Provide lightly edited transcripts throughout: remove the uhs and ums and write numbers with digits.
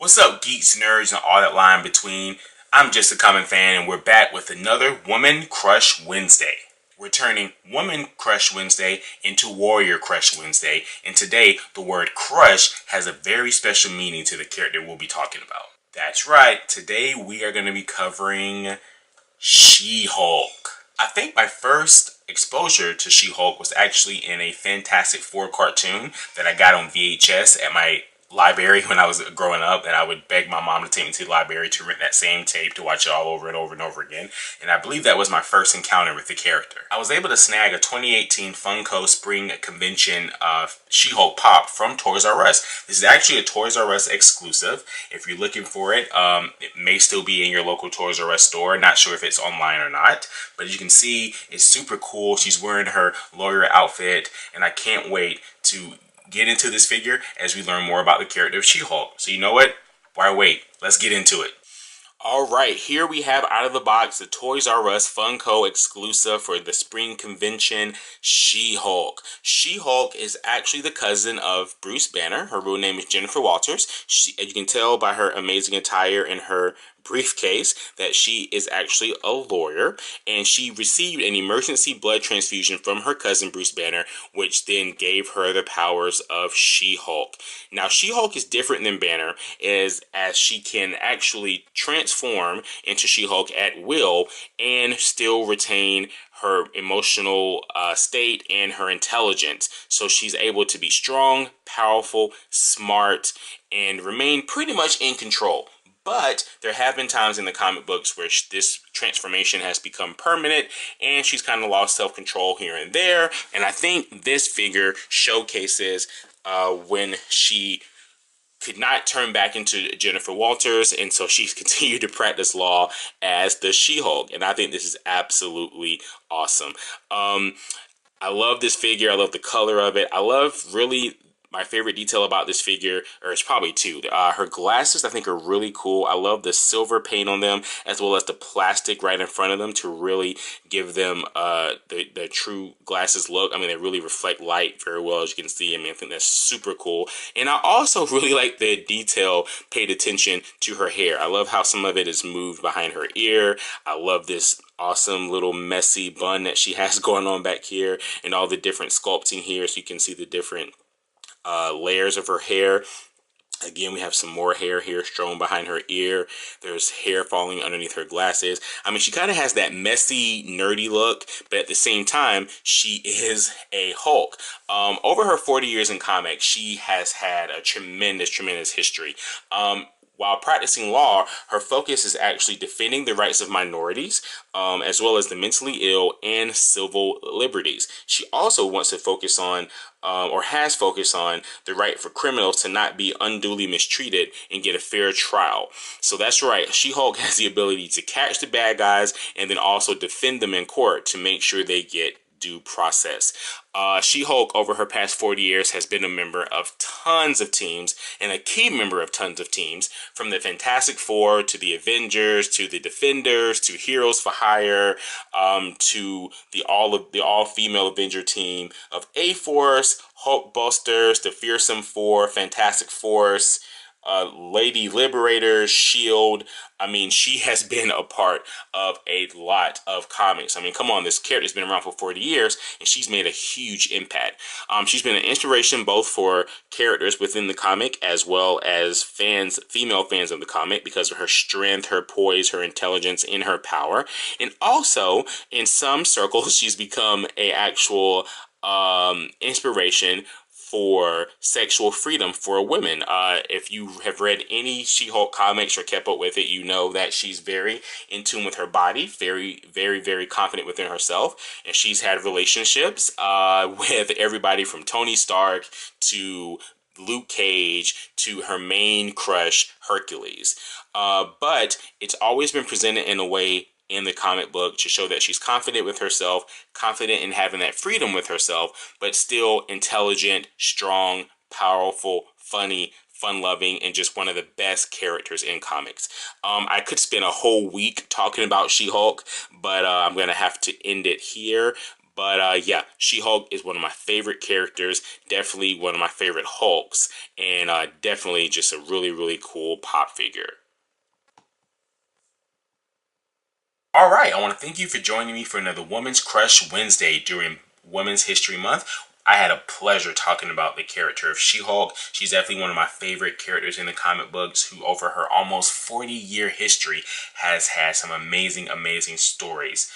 What's up, geeks, nerds, and all that lie in between? I'm JustACommonFan, and we're back with another Woman Crush Wednesday. We're turning Woman Crush Wednesday into Warrior Crush Wednesday, and today the word crush has a very special meaning to the character we'll be talking about. That's right, today we are going to be covering She-Hulk. I think my first exposure to She-Hulk was actually in a Fantastic Four cartoon that I got on VHS at my library when I was growing up, and I would beg my mom to take me to the library to rent that same tape to watch it all over and over and over again. And I believe that was my first encounter with the character. I was able to snag a 2018 Funko Spring Convention She-Hulk pop from Toys R Us. This is actually a Toys R Us exclusive. If you're looking for it, it may still be in your local Toys R Us store. Not sure if it's online or not, but as you can see, it's super cool. She's wearing her lawyer outfit, and I can't wait to get into this figure as we learn more about the character of She-Hulk. So you know what? Why wait? Let's get into it. Alright, here we have out of the box the Toys R Us Funko exclusive for the Spring Convention, She-Hulk. She-Hulk is actually the cousin of Bruce Banner. Her real name is Jennifer Walters. As you can tell by her amazing attire and her briefcase that she is actually a lawyer, and she received an emergency blood transfusion from her cousin Bruce Banner, which then gave her the powers of She-Hulk. Now, She-Hulk is different than Banner as she can actually transform into She-Hulk at will and still retain her emotional state and her intelligence. So she's able to be strong, powerful, smart, and remain pretty much in control. But there have been times in the comic books where this transformation has become permanent and she's kind of lost self-control here and there. And I think this figure showcases when she could not turn back into Jennifer Walters, and so she's continued to practice law as the She-Hulk. And I think this is absolutely awesome. I love this figure. I love the color of it. I love really my favorite detail about this figure, or it's probably two. Her glasses, I think, are really cool. I love the silver paint on them, as well as the plastic right in front of them to really give them the true glasses look. I mean, they really reflect light very well, as you can see. I mean, I think that's super cool. And I also really like the detail paid attention to her hair. I love how some of it is moved behind her ear. I love this awesome little messy bun that she has going on back here, and all the different sculpting here, so you can see the different layers of her hair. Again, we have some more hair here strewn behind her ear. There's hair falling underneath her glasses. I mean, she kind of has that messy, nerdy look, but at the same time, she is a Hulk. Over her 40 years in comics, she has had a tremendous history. While practicing law, her focus is actually defending the rights of minorities, as well as the mentally ill and civil liberties. She also wants to focus on, or has focused on, the right for criminals to not be unduly mistreated and get a fair trial. So that's right, She-Hulk has the ability to catch the bad guys and then also defend them in court to make sure they get due process. She-Hulk, over her past 40 years, has been a member of tons of teams and a key member of tons of teams, from the Fantastic Four to the Avengers to the Defenders to Heroes for Hire, to the all-female Avenger team of A-Force, Hulkbusters, the Fearsome Four, Fantastic Force, Lady Liberators, S.H.I.E.L.D. I mean, she has been a part of a lot of comics. I mean, come on, this character's been around for 40 years, and she's made a huge impact. She's been an inspiration both for characters within the comic as well as fans, female fans of the comic, because of her strength, her poise, her intelligence, and her power. And also, in some circles, she's become an actual inspiration for sexual freedom for women. If you have read any She-Hulk comics or kept up with it, you know that she's very in tune with her body, very confident within herself, and she's had relationships with everybody from Tony Stark to Luke Cage to her main crush, Hercules. But it's always been presented in a way in the comic book to show that she's confident with herself, confident in having that freedom with herself, but still intelligent, strong, powerful, funny, fun-loving, and just one of the best characters in comics. I could spend a whole week talking about She-Hulk, but I'm going to have to end it here. But yeah, She-Hulk is one of my favorite characters, definitely one of my favorite Hulks, and definitely just a really, really cool pop figure. Alright, I want to thank you for joining me for another Women's Crush Wednesday during Women's History Month. I had a pleasure talking about the character of She-Hulk. She's definitely one of my favorite characters in the comic books, who over her almost 40-year history has had some amazing, amazing stories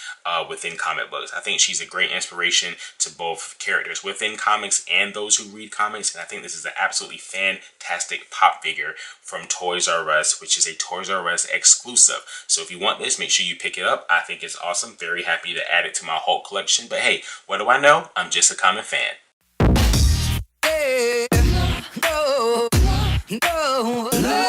within comic books. I think she's a great inspiration to both characters within comics and those who read comics, and I think this is an absolutely fantastic pop figure from Toys R Us, which is a Toys R Us exclusive. So if you want this, make sure you pick it up. I think it's awesome. Very happy to add it to my Hulk collection. But hey, what do I know? I'm just a common fan. No, no, no.